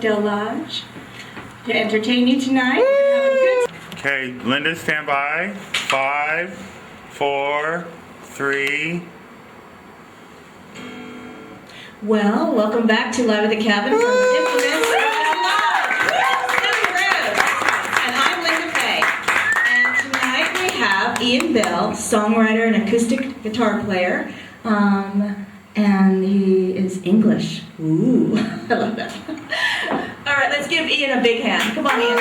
Delage to entertain you tonight. Have a good Okay, Linda, stand by. 5, 4, 3. Well, welcome back to Live at the Cabin from the infamous Debbie Rose. And I'm Linda Fay. And tonight we have Ian Bell, songwriter and acoustic guitar player. And he is English. Ooh, I love that. All right, let's give Ian a big hand. Come on, Ian.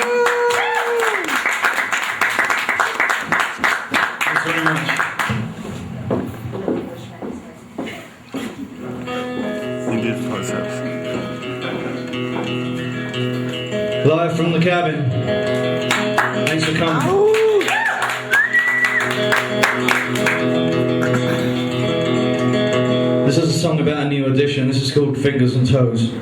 Thanks very much. You did push-ups. Live from the cabin. Thanks for coming. This is a song about a new edition. This is called Fingers and Toes.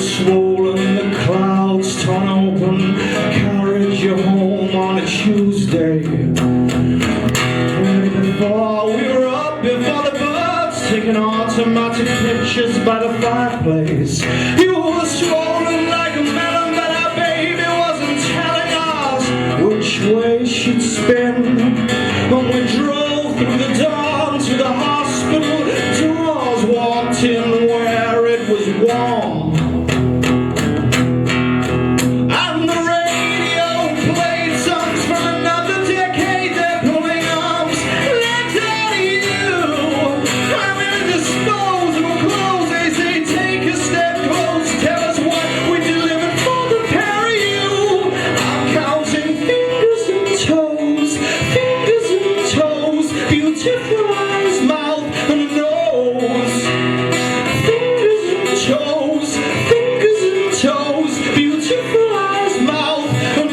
Swollen, the clouds torn open, carried you home on a Tuesday. Right before we were up, before the birds, taking automatic pictures by the fireplace. You were swollen like a melon, but our baby wasn't telling us which way she'd spin. When we drove through the dawn to the hospital doors, walked in where it was warm. Beautiful eyes, mouth and nose. Fingers and toes, fingers and toes. Beautiful eyes, mouth and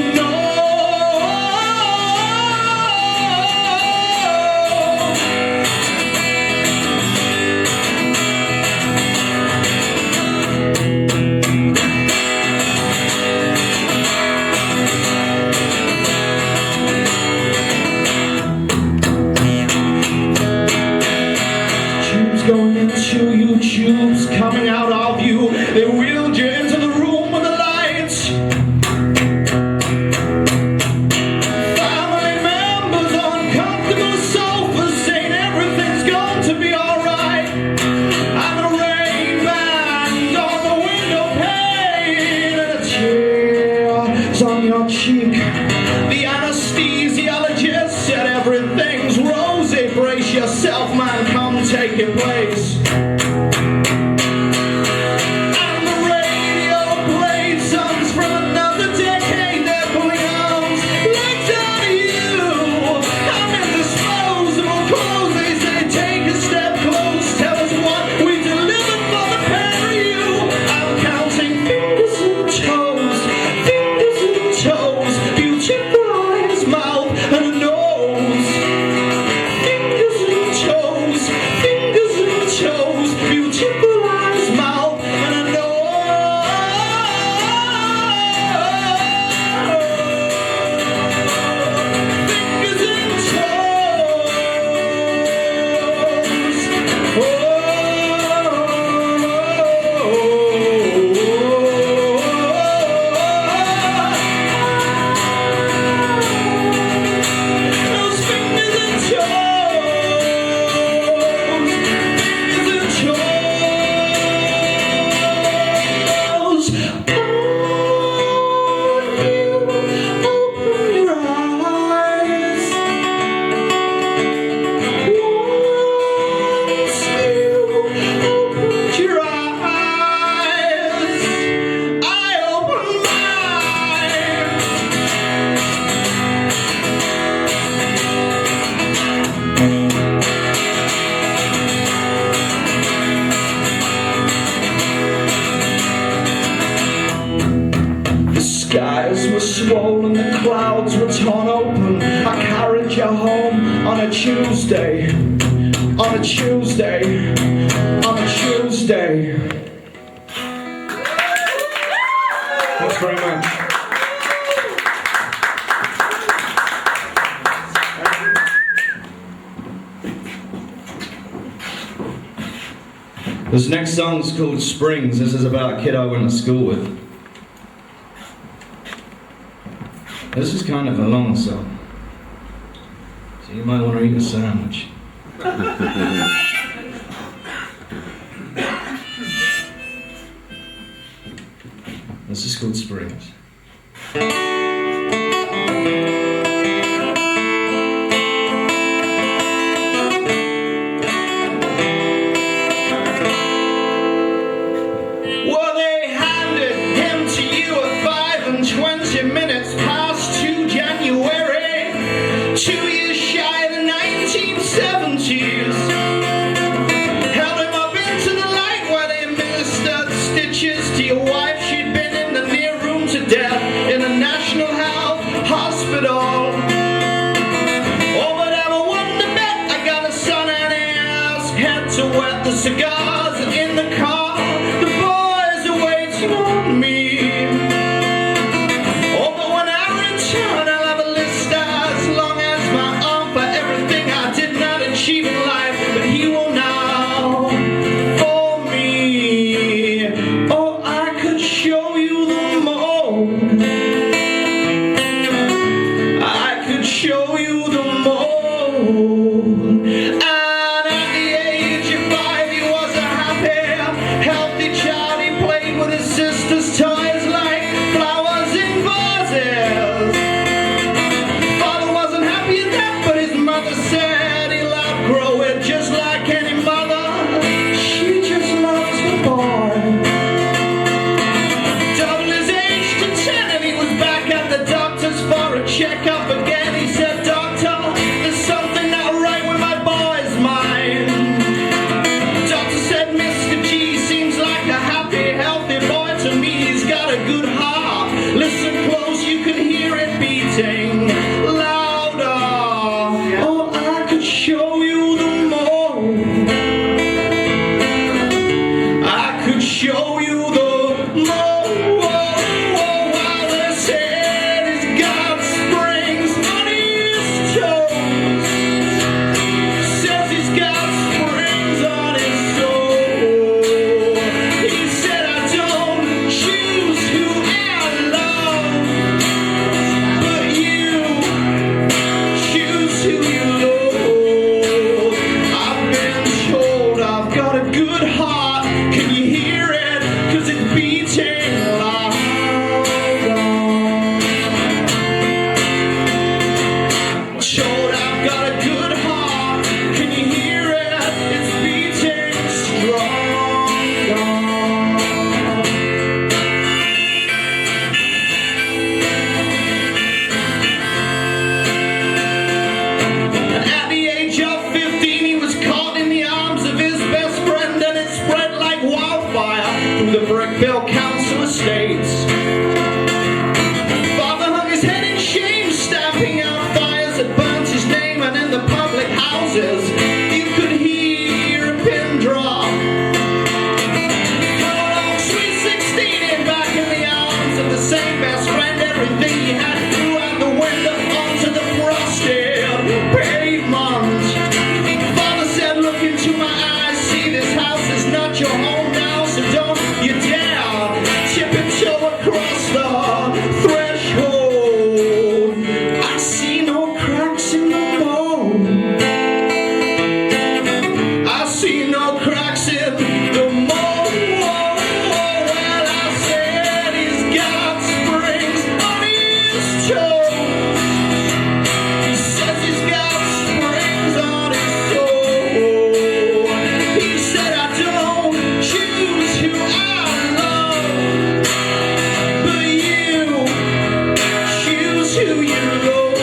going into you, tubes coming out of you. They wheeled you into the room with the lights. Family members on comfortable sofas saying everything's going to be alright. And a rain band on the window pane and a tear's on your cheek. The anesthesiologist said everything's rosy. Brace yourself, man, come take your place. And the radio played songs from another decade. They're pulling arms like down to you. I'm in disposable clothes. They say take a step close. Tell us what we delivered for the pair of you. I'm counting fingers and toes, fingers and toes. Beautiful eyes, mouth and a nose. Fingers and toes, fingers and reach your home on a Tuesday. On a Tuesday. On a Tuesday. Thanks very much. This next song's called Springs. This is about a kid I went to school with. This is kind of a long song, so you might want to eat a sandwich. This is called Springs. Well, they handed him to you at 5 and 20 minutes past 2 January, 2 years shy of the 1970s. Held him up into the light while they administered stitches to your wife. She'd been in the near room to death in a National Health Hospital. Oh, but I'm a wonder bet I got a son and a house, had to wet the cigars in the car. The boys are waiting on me. Oh, but when I return, I'll have a list as long as my arm for everything I did not achieve in life. But he will now for me. Oh, I could show you the mold. I could show you the mold. And at the age of 5, he was a happy, healthy child. He played with his sister's toys like flowers in vases. Father wasn't happy at that, but his mother said he'll outgrow it just like any mother. She just loves the boy. Doubled his age to 10 and he was back at the doctor's for a checkup again. He said, "Doctor, there's something not right with my boy's mind." Doctor said, "Mr. G seems like a happy, healthy boy to me. He's got a good heart. Listen close, you can hear it beating louder." Oh, I could show you the mold. I could show you the mold. While they said he's got springs on his toes. Says he's got springs on his soul. He said, "I don't choose who I love, but you choose who you love." I've been told I've got a good heart. Can you hear it? 'Cause it's beating louder. Told I've got a good heart. Can you hear it? It's beating stronger. And at the age of 15, he was caught in the arms of his best friend, and it spread like wildfire through the Brickville Council estates. Father hung his head in shame, stamping out fires that burnt his name, and in the public houses you could hear a pin drop. Come along, sweet 16, and back in the arms of the same best friend. Everything he had threw out the window onto the frosted pavement. Father said, "Look into my eyes, see this house is not your home now, so don't you dare tiptoe across the threshold." I see no cracks in the mold. I see no cracks in the mold. Well, I said he's got springs on his toes. He says he's got springs on his soul. He said, "I don't choose who I love, but you choose who you love."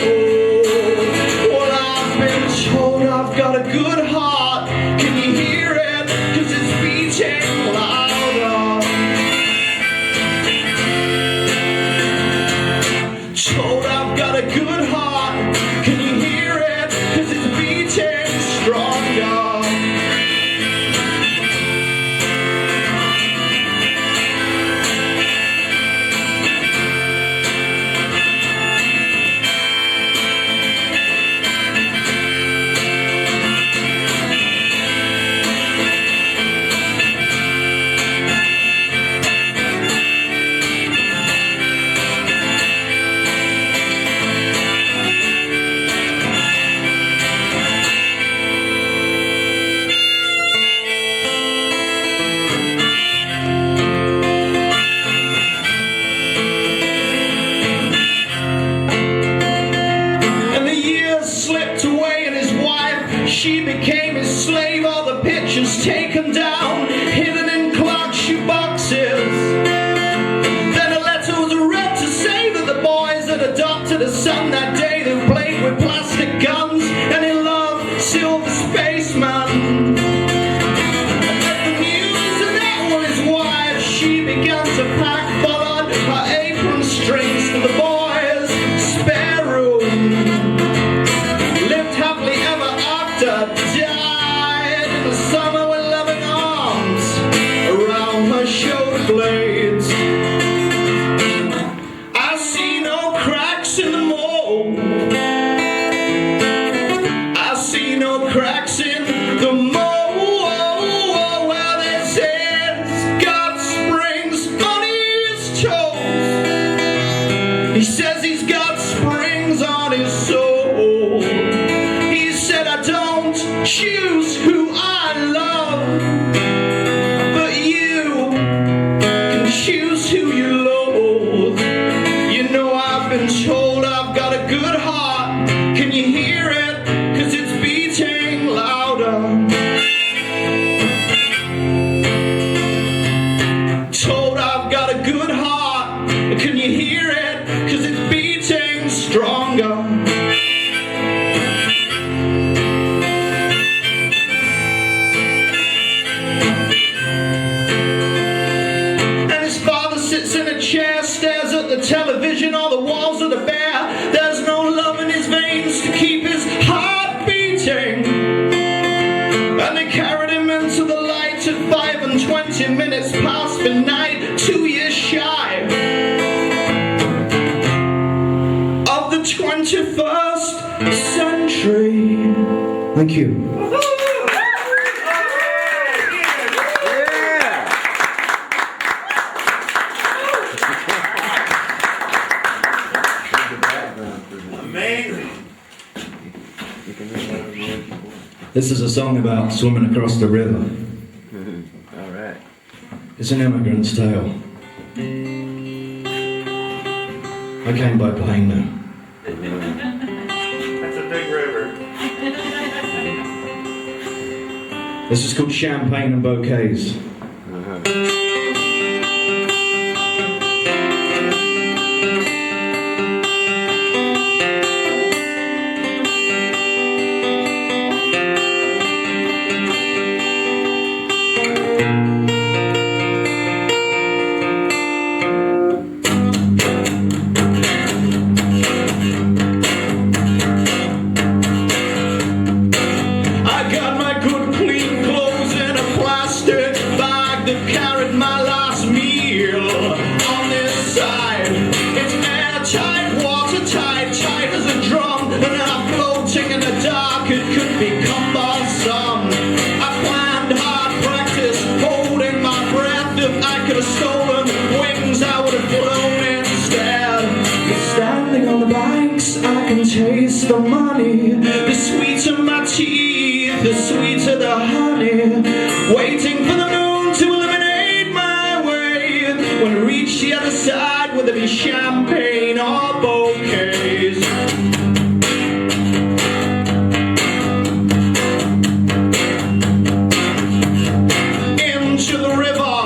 Well, I've been told I've got a good heart. Can you hear it? 'Cause it's beating louder. Told I've got a good heart. Can you hear she became his slave. All the pictures taken down, hidden in clock shoeboxes. Then a letter was read to say that the boys had adopted a son that day who played with plastic guns, and he loved Silver Spaceman. She began to pack, followed her apron strings to the boys' spare room. Lived happily ever after, died in the summer with loving arms around her shoulder blades. I see no cracks in the mold. I see no cracks in the mold. He says he's got springs on his soul. He said, I don't choose who I love, but you can choose who you loathe. You know I've been told I've got a good heart. Can you hear it? 'Cause it's beating louder. Told I've got a good heart. Can you hear it? 'Cause it's beating stronger. And his father sits in a chair, stares at the television, all the walls are bare. There's no love in his veins to keep his heart beating. And they carried him into the light at 5 and 20 minutes past midnight, 2 years shy 21st century. Thank you. Amazing. This is a song about swimming across the river. All right. It's an immigrant's tale. I came by plane now. That's a big river. This is called Champagne and Bouquets. Carried my last meal on this side. It's airtight, watertight, tight as a drum, and I'm floating in the dark. It could become awesome. I planned hard practice, holding my breath. If I could have stolen wings, I would have flown instead. But standing on the banks, I can taste the money, the sweet of my teeth, the sweet of the honey, waiting for the moon to eliminate my way. When I reach the other side, whether it be champagne or bouquets. Into the river,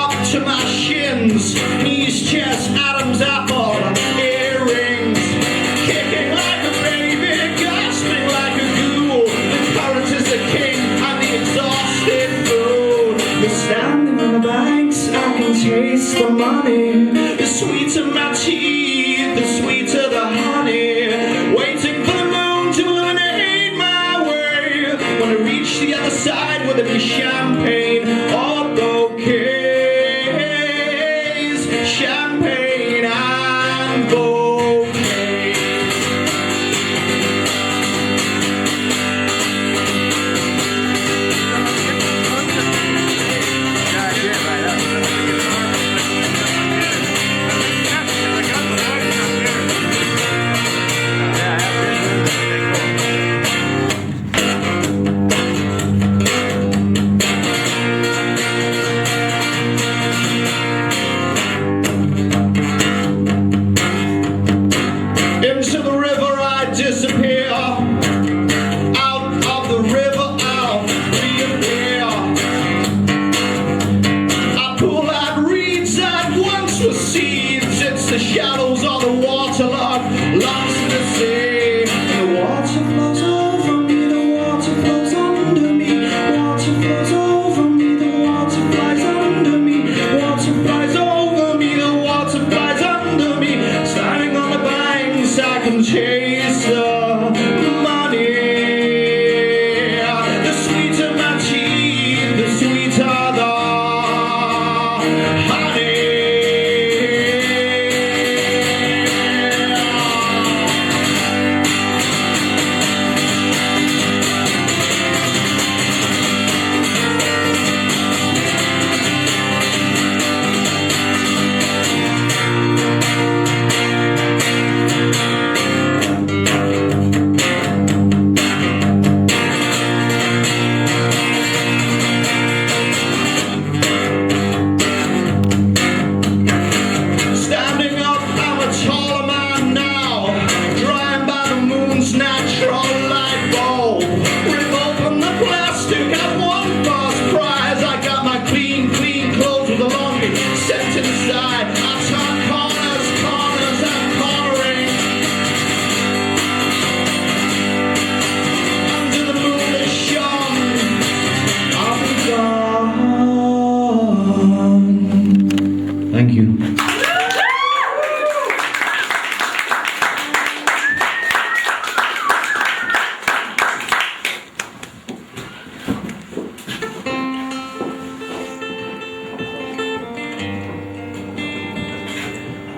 up to my shins, knees, chest, Adam's apple, earrings, kicking like a baby, gasping like a ghoul. The current is the king, I'm the exhausted fool. But standing on the banks, I can taste the money, the sweet of my teeth, the sweet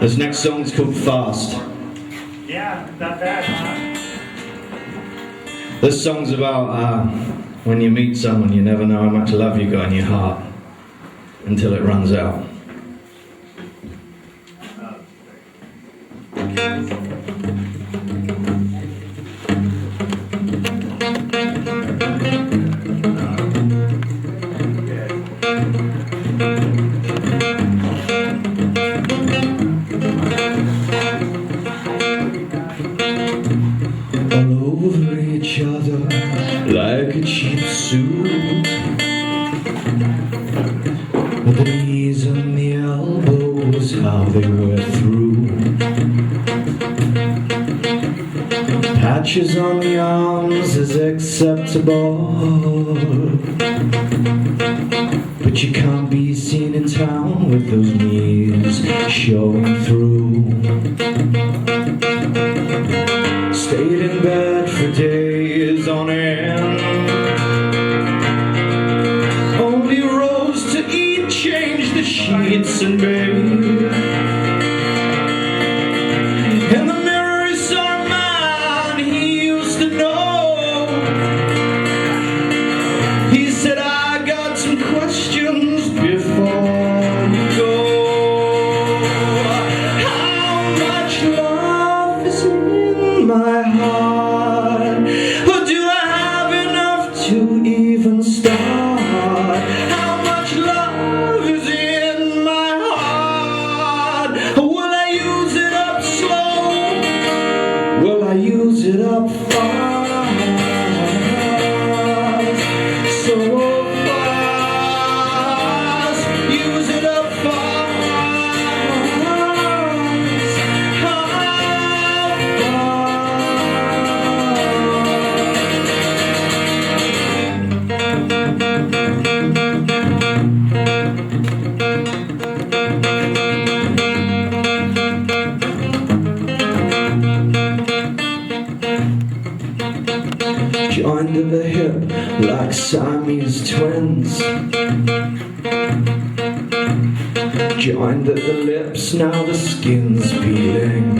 This next song's called Fast. Yeah, not bad, huh? This song's about when you meet someone, you never know how much love you got in your heart until it runs out. All over each other like a cheap suit, with the knees and the elbows, how they wear through. Patches on the arms is acceptable, but you can't be seen in town with those knees showing through. Stayed in bed for days on end, only rose to eat, change the sheets and bathe. In the mirror he saw a man he used to know. He said, I got some questions before you go. How much love is in my heart? Or do I have enough to even start? How much love is in my heart? Or will I use it up slow? Will I use it up fast? So fast, use it up fast. How joined at the hip like Siamese twins, joined at the lips, now the skin's peeling.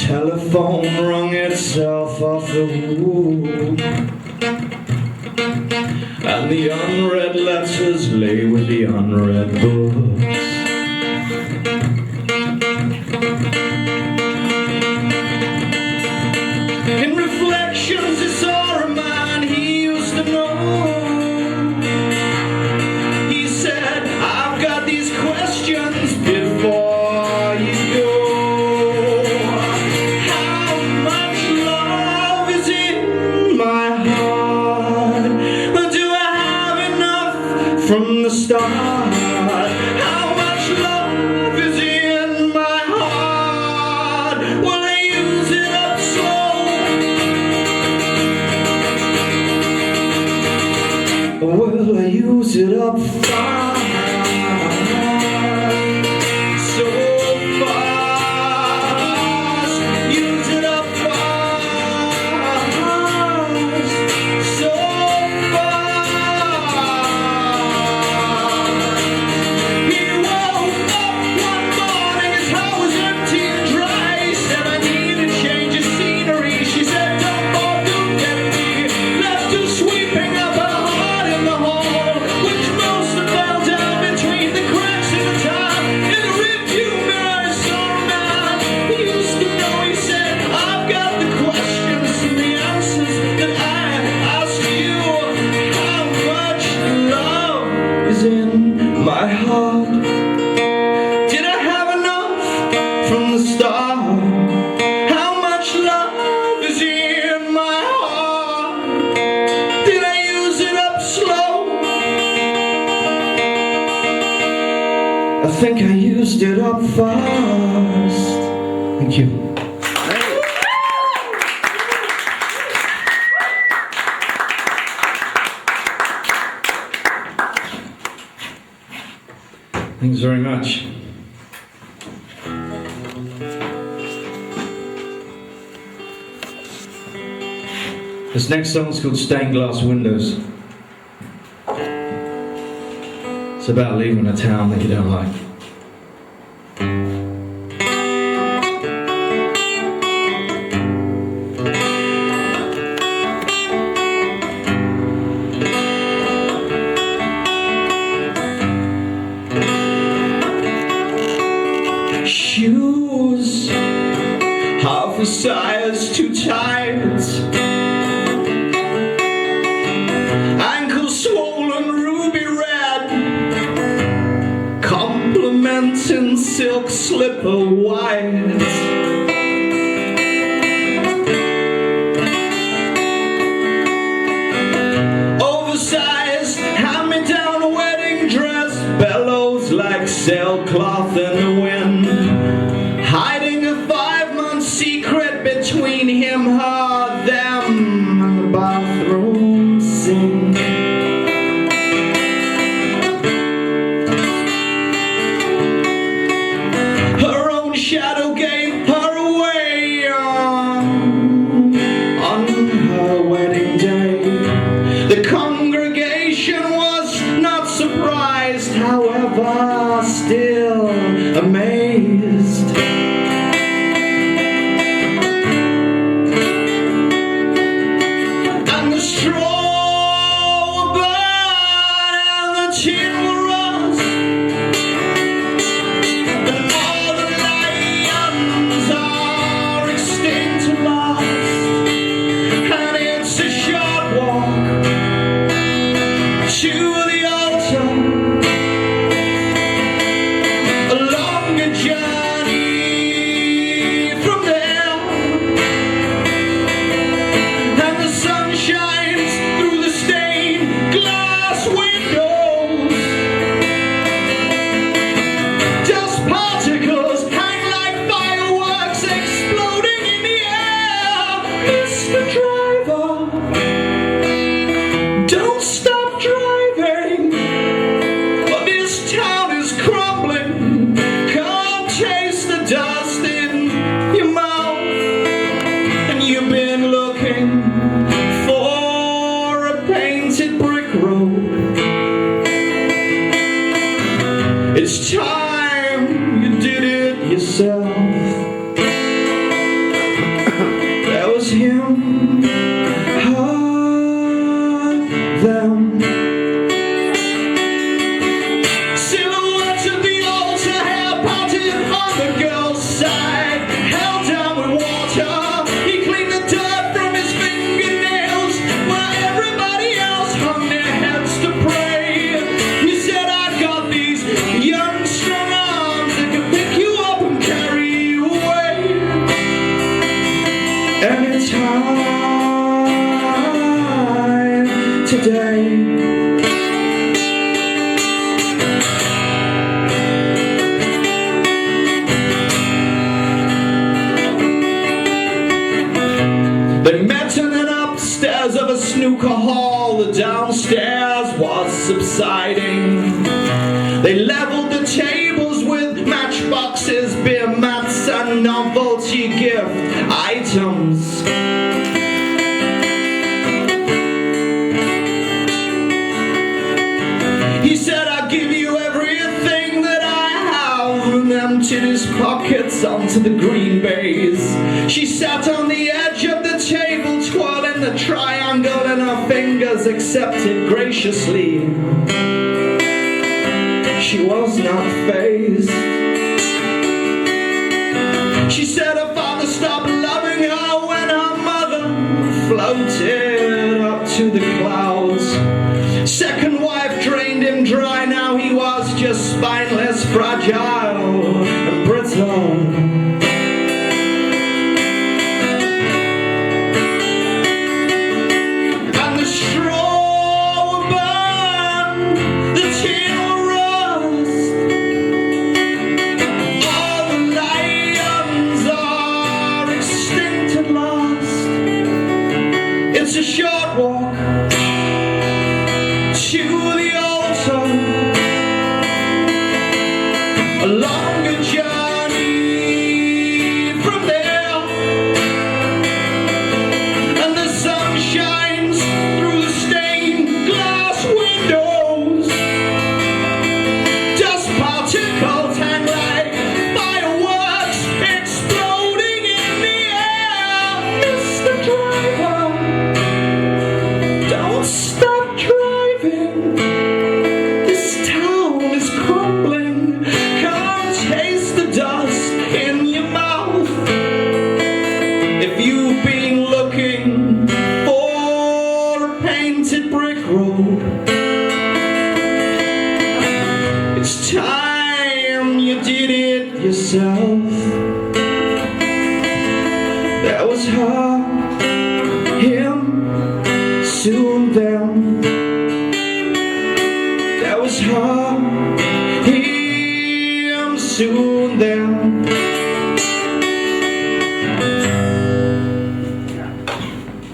Telephone rung itself off the hook, and the unread letters lay with the unread books. In reflections he saw a man he used to know. He said, I've got these questions before you go. How much love is in my heart? Or do I have enough from the start? How much love is in my heart? Will I use it up slow? Or will I use it up fast? So fast, use it up fast. So fast. He woke up one morning, his house was empty and dry. He said, I need a change of scenery. She said, don't bother, get me. Left her sweeping up her heart in the hall, which most have fell down between the cracks in the tile. In the rearview mirror I saw a man he used to know. He said, I've got the questions and the answers that I ask you. How much love is in my heart? Did I have enough from the start? How much love is in my heart? Did I use it up slow? I think I used it up fast. Thank you. Thanks very much. This next song is called Stained Glass Windows. It's about leaving a town that you don't like. Shoes half a size too tight, ankles swollen ruby red, complementing silk slipper white. Oversized hand-me-down wedding dress bellows like sailcloth in the wind, hiding a 5-month secret between him, her, them, and the bathroom sink. Her own shadow gave her away on her wedding day. The congregation was not surprised, however, still amazed. And the straw will burn and the tin will rust, and all the lions are extinct at last. And it's a short walk to the altar, a longer journey from there, and the sun shines through the stained glass windows. Dust particles hang like fireworks exploding in the air. Mr. Driver, don't stop driving, but this town is crumbling. Can't taste the dust in your mouth, and you've been looking for a painted brick road. It's time you did it yourself. That was him, her, them. Silhouettes of the altar, hair parted on the girl's side, held down with water. He cleaned the dirt from his fingernails while everybody else hung their heads to pray. He said, I've got these young strong arms that can pick you up and carry you away. Anytime today. They met in an upstairs of a snooker hall. The downstairs was subsiding. They leveled the tables with matchboxes, beer mats, and novelty gift items. He said, I'll give you everything that I have, and emptied his pockets onto the green baize. She sat on the edge of the table, twirling the triangle, and her fingers accepted graciously. She was not fazed. She said her father stopped loving her when her mother floated up to the clouds. Second wife drained him dry, now he was just spineless, fragile, and brittle. And the straw will burn, the tin will rust, all the lions are extinct at last. It's a short walk to the altar, a was her, him, soon them. That was her, him, soon them.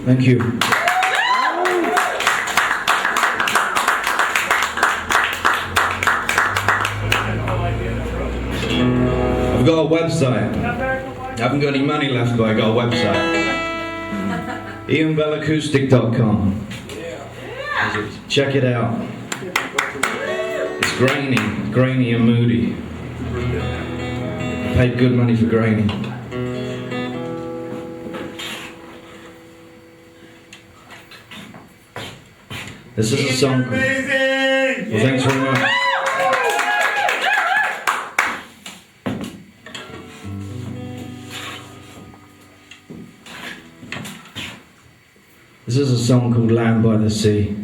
Thank you. I've got a website. I haven't got any money left, but I got a website. IanBellAcoustic.com. Check it out. It's grainy and moody. I paid good money for grainy. This is a song. Amazing! Well, thanks very much. This is a song called Land by the Sea.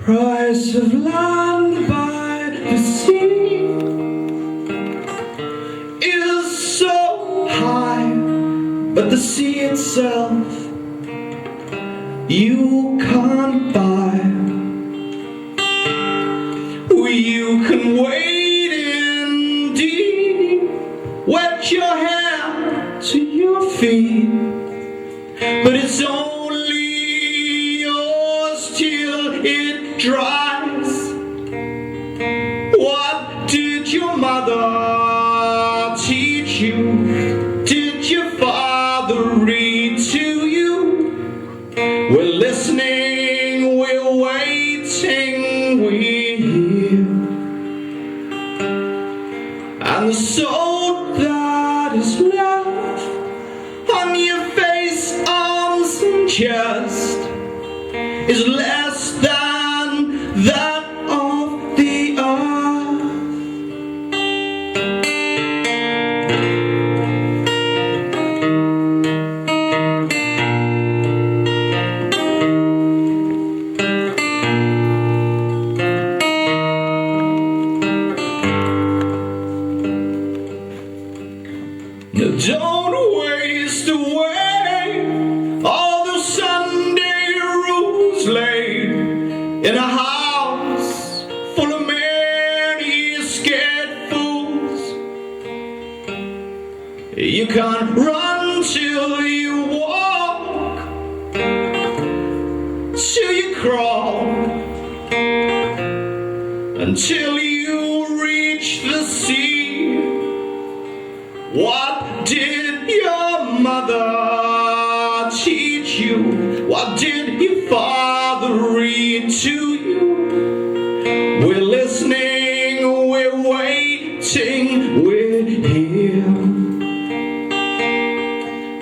Price of land by the sea is so high, but the sea itself you can't buy. You can wade in deep, wet your hair to your feet, but it's only yours till it dries. What did your mother teach you? Did your father read to you? We're listening, we're waiting, we hear. And the salt that is left on your face, arms and chest is less than that of the earth. Now don't waste away all those Sunday rules laid in a house full of many scared fools. You can't run till you walk, till you crawl, until you reach the sea. What did your mother teach you? What did your father read to you? We're listening, we're waiting, we're here.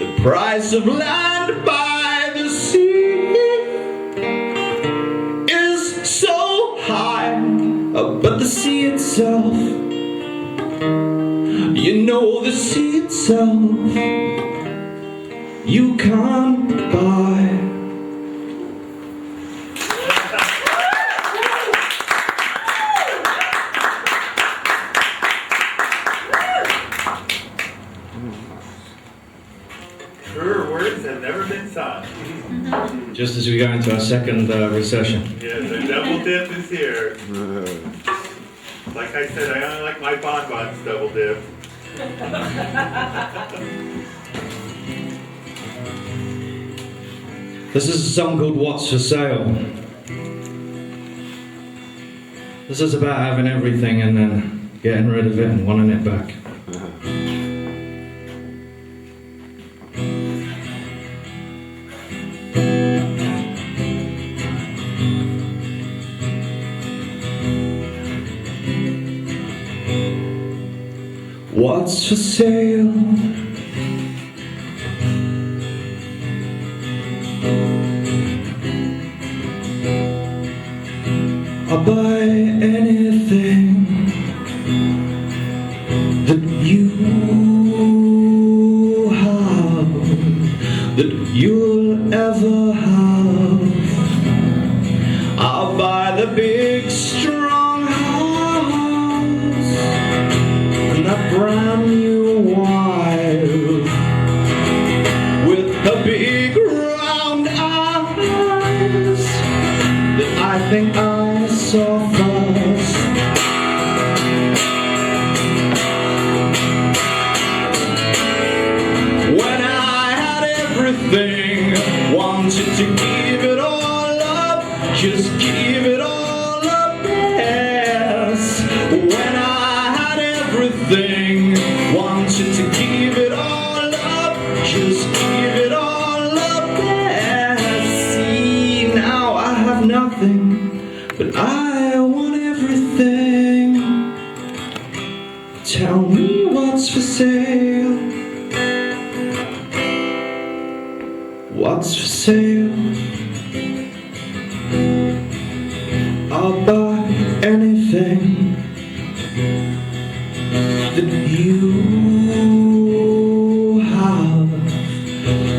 The price of land by the sea is so high, but the sea itself, you know, the sea itself you can't buy. Her words have never been sung. Just as we go into our second recession. Yeah, the double dip is here. Like I said, I only like my bonbons double dip. This is a song called What's for Sale. This is about having everything and then getting rid of it and wanting it back. What's for sale? I'll buy anything that you have, that you'll ever have. I'll buy the big strong house and that brand new wife with the big round eyes that I think I saw first. When I had everything, wanted to give it all up, just give it all up, yes. When I had everything, wanted to give it all up, just give it all up, yes. See, now I have nothing, but I want everything. Tell me what's for sale. What's for sale? I'll buy anything that you have,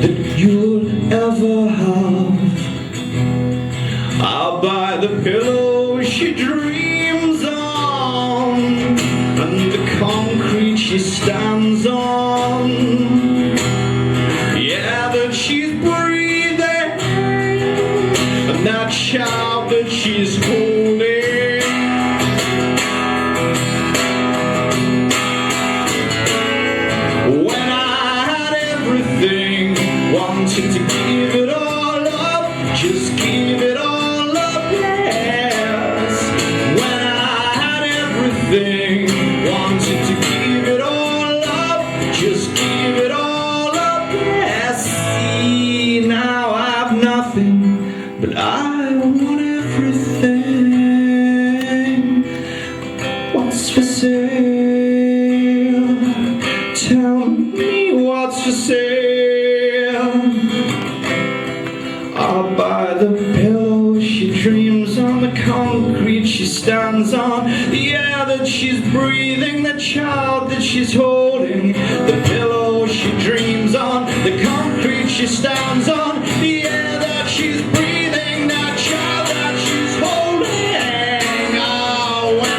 that you'll ever have. I'll buy the pillow she dreams on and the concrete she stands on. Yeah, that she's breathing and that child that she's holding. When I had everything, wanted to give it all up, just give it all up, yes. When I had everything, wanted to give it all up, just give it all up, yes. See, now I have nothing, but I want everything. What's for sale? Tell me what's for sale. I'll buy the pillow she dreams on, the concrete she stands on, the air that she's breathing, the child that she's holding. The pillow she dreams on, the concrete she stands on, the air that she's breathing, that child that she's holding. Oh, when I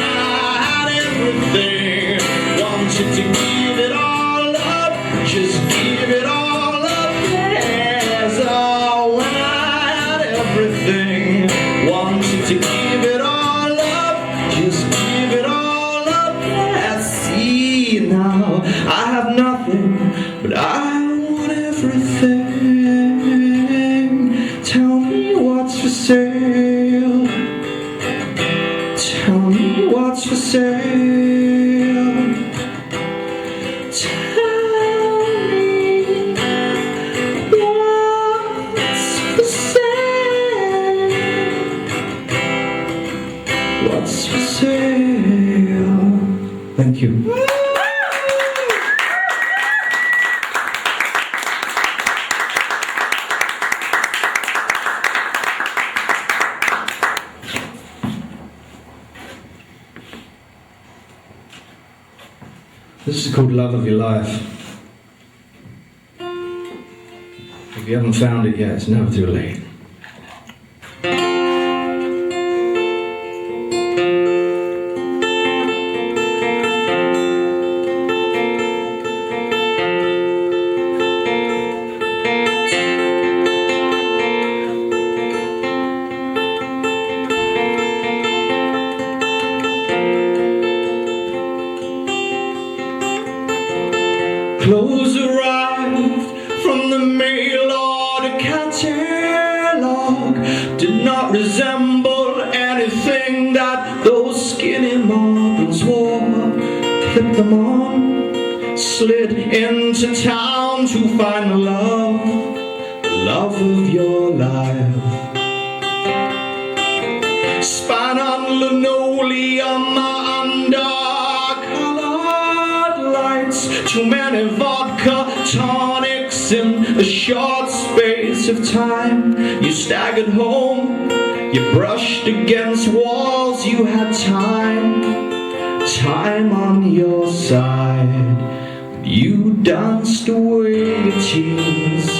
had everything, wanted to give it all up, just give it all up, yes. Oh, when I had everything, wanted to give it all up, just give it all up, yes. See, now I have nothing, but I want everything. Tell me what's for sale. Tell me what's for sale. Tell me what's for sale. What's for sale? Thank you. This is called Love of Your Life. If you haven't found it yet, it's never too late. Clothes arrived from the mail order catalog, did not resemble anything that those skinny models wore. Clipped them on, slid into town to find the love of your life. Span on linoleum under colored light. Too many vodka tonics in a short space of time. You staggered home, you brushed against walls. You had time on your side. You danced away your teens,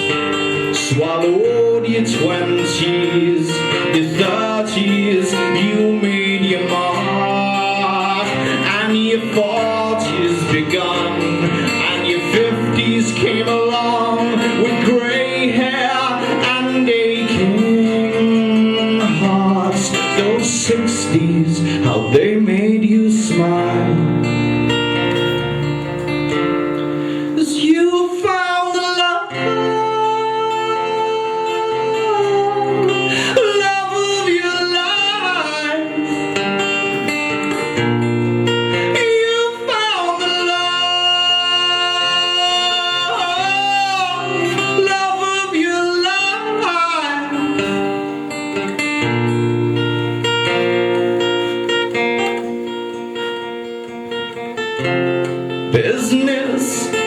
swallowed your 20s, your 30s. You made your mark, and your 40s begun, and your 50s came along with grey hair and aching hearts. Those 60s, how they made you smile. 'Cause you found the love of your life. You found the love of your life. Business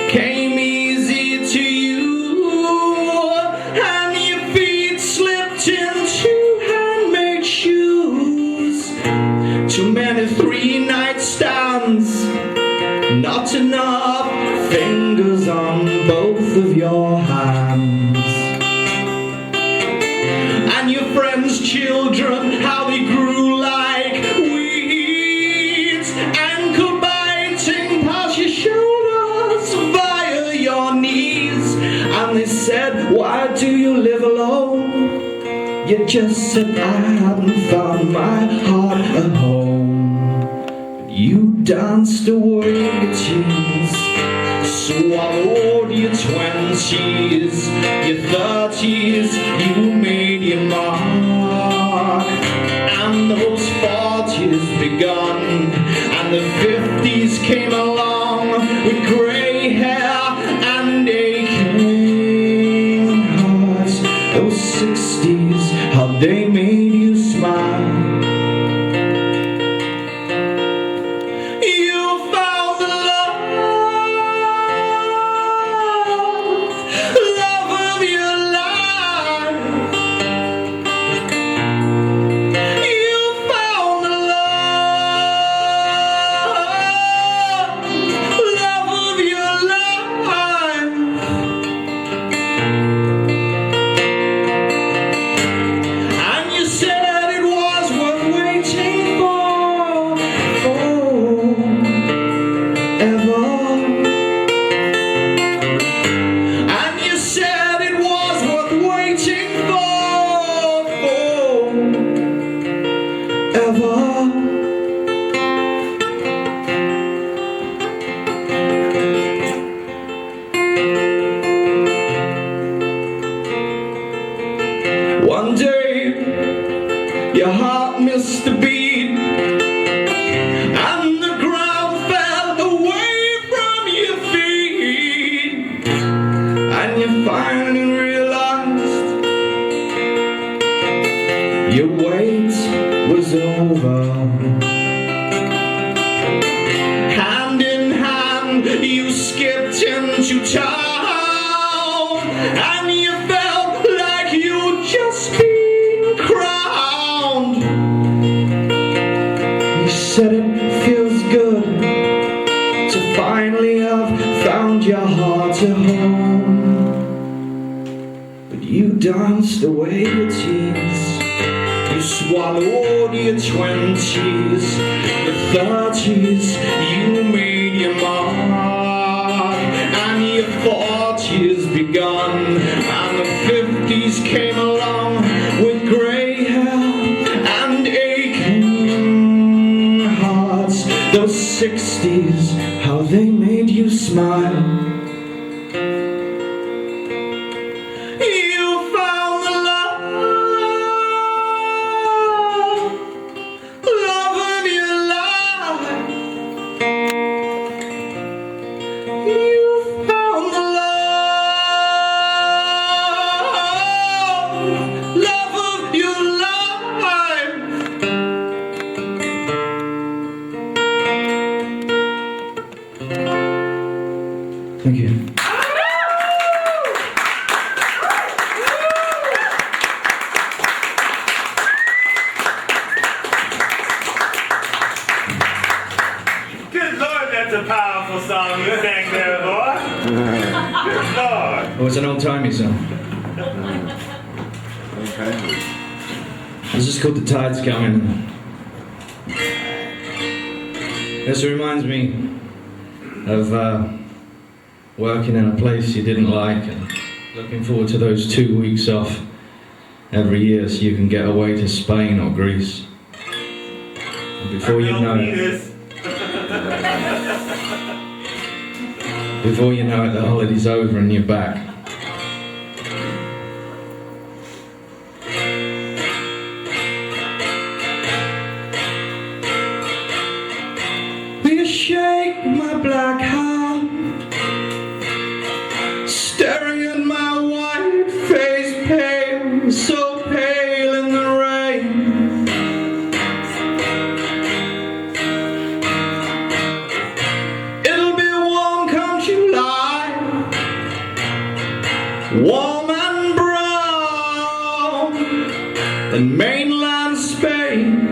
came easy to you, and your feet slipped into handmade shoes. Too many 3-night stands, not enough fingers on both of your hands. And your friends' children, how they grew like weeds, ankle biting past your shoulders via your knees. And they said, why do you live alone? You just said, I hadn't found my heart a home. But you danced away your teens, swallowed your 20s, your 30s. You made your mark, and those 40s begun, and the 50s came along with grey hair and aching hearts. Those 60s, how they made you smile. You found the love of your life. You found the love of your life. And you said it was worth waiting for forever. And you said it was worth waiting for forever. One day, your heart missed a beat, and the ground fell away from your feet, and you finally realized your wait was over. Hand in hand, you skipped into town, and you felt like you'd just been crowned. You said it feels good to finally have found your heart a home. But you danced away your teens, you swallowed your 20s, your 30s. You made your mark, and your 40s begun, and the 50s came along with grey hair and aching hearts. Those 60s, how they made you smile. You found the love of your life. You found the love of your life. Thank you. Good Lord, that's a powerful song you sang there, boy. Good Lord. Oh, it's an old-timey song. Okay. It's just called The Tide's Coming. This reminds me of working in a place you didn't like and looking forward to those 2 weeks off every year so you can get away to Spain or Greece. And before you know it, the holiday's over and you're back. You shake my black heart, staring at my white face, pale, so pale in the rain. It'll be warm come July, warm and brown in mainland Spain.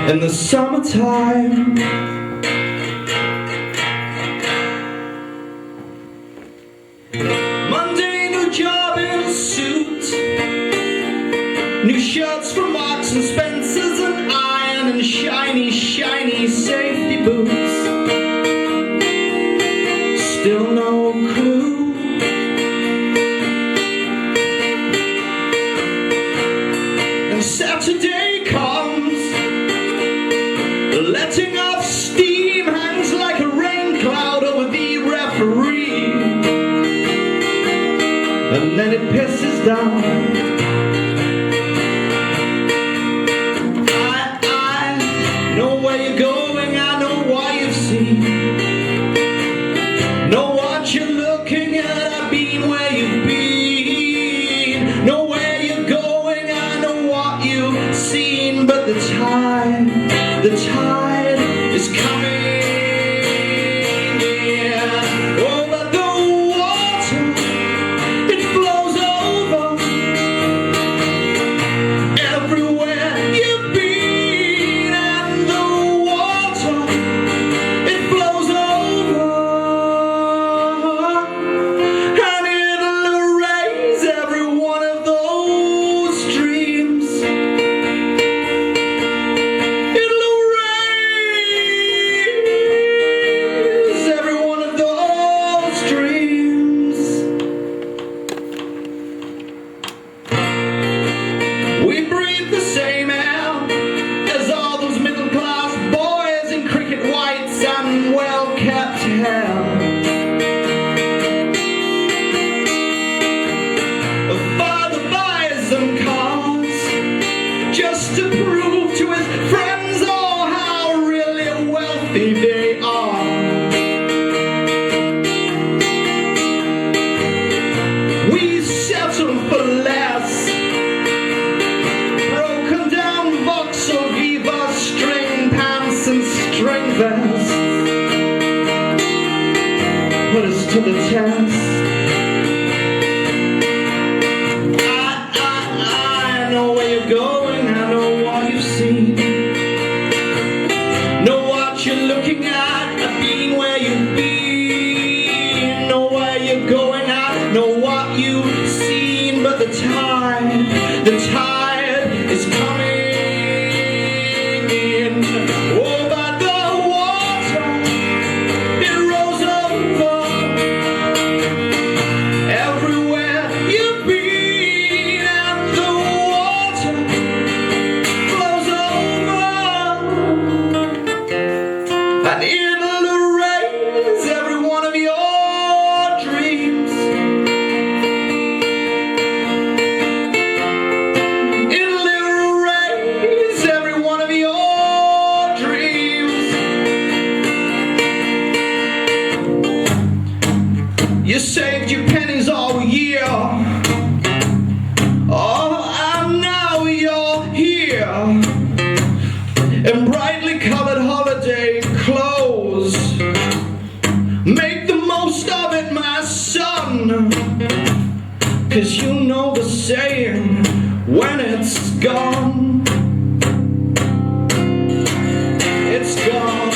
In the summertime, Monday, new job in a suit, new shirts from Marks and Spencer's and iron and shiny, shiny safety boots. Still no clue. And Saturday comes, letting off steam hangs like a rain cloud over the referee, and then it pisses down. I know where you're going, I know why you've seen, know what you're looking at, I've been where you've been, know where you're going, I know what you've seen, but the tide is coming in. Over the water, it flows over everywhere you've been, and the water, it flows over, and it'll erase every one of those dreams. We breathe the same air as all those middle-class boys in cricket whites and well-kept hair. A father buys them cars just to prove to his friends all how really wealthy they are. We settle for less. Put us to the test. I know where you're going, I know what you've seen, know what you're looking at, I've been where you've been, know where you're going, I know what you've seen, but the tide is coming in. Oh, but the water, it rolls over everywhere you've been, and the water flows over, and it'll erase every one of your dreams. It'll erase every one of your dreams. You saved your pennies all year, oh, and now you're here in brightly colored holiday clothes. gone. It's gone.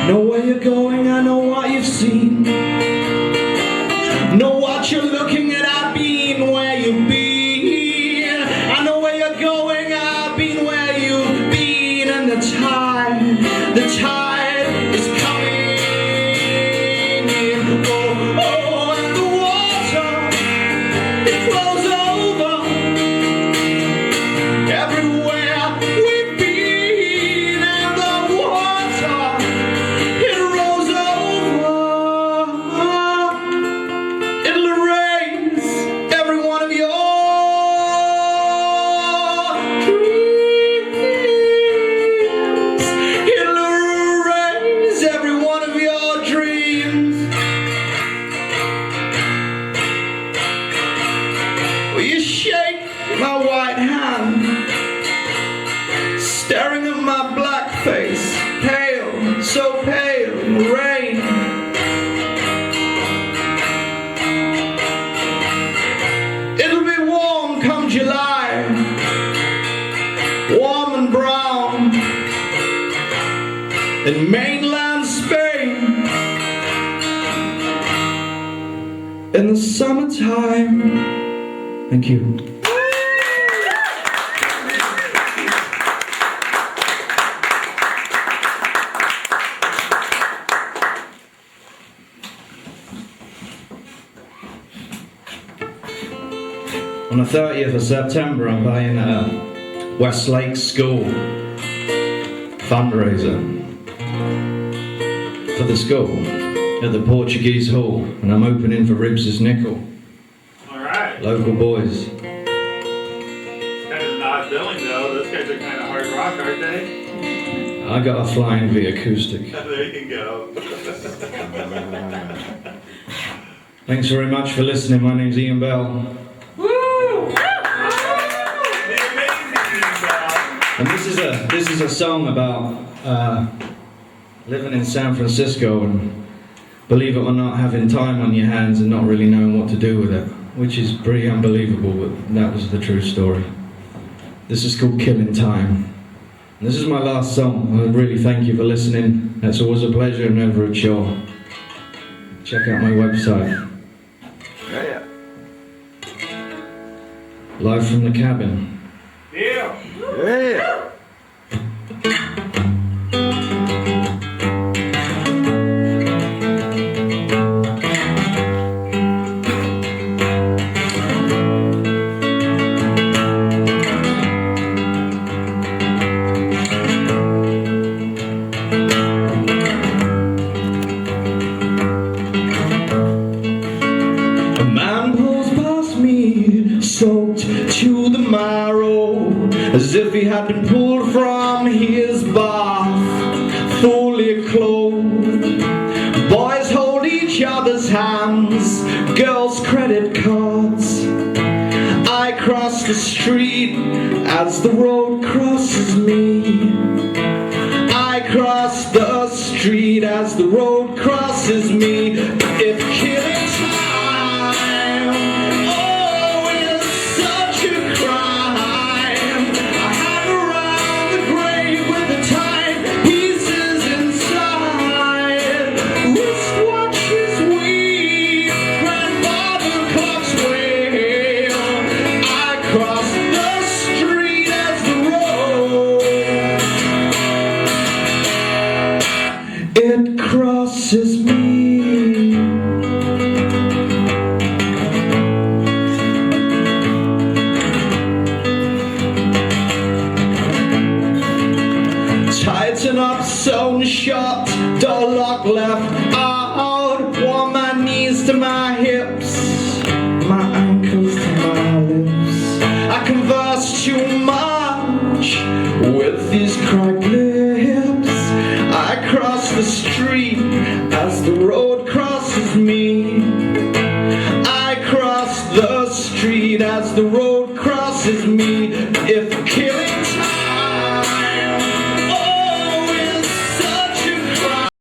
Know where you're going, I know what you've seen. Know what you're looking at, I've been where you've been. I know where you're going, I've been where you've been. And the tide is coming in. Oh, oh, and the water, it flows over everywhere we've been. And the water, it rolls over. It'll erase every one of your dreams. It'll erase every one of your dreams. Will you shake my white hand, staring at my black face, pale, so pale in the rain. It'll be warm come July, warm and brown in mainland Spain. In the summertime. Thank you. On the 30th of September, I'm playing at a Westlake School fundraiser for the school at the Portuguese Hall, and I'm opening for Ribs' Nickel, Alright. local boys. It's kind of an odd billing though. Those guys are kind of hard rock, aren't they? I got a Flying V acoustic. There you go. Thanks very much for listening. My name's Ian Bell, The amazing Bell. and this is a song about living in San Francisco and, believe it or not, having time on your hands and not really knowing what to do with it, which is pretty unbelievable, but that was the true story. This is called Killing Time. And this is my last song. I really thank you for listening. It's always a pleasure, never a chore. Check out my website. Yeah. Live from the cabin. Yeah. Yeah. A man pulls past me, soaked to the marrow, as if he had been pulled from his bath, fully clothed. Boys hold each other's hands, girls' credit cards. I cross the street as the road crosses me. I cross the street as the road crosses me. If killing time, oh, is such a crime, I hang around the grave with the timepieces inside. Wristwatches weave, grandfather clocks wail. I cross the street as the road, it crosses me. Tighten up, sewn shut, door lock left out. Warm my knees to my hips, my ankles to my lips. I converse too much with these cracked lips. I cross the street as the road crosses me. I cross the street as the road crosses me. If I kill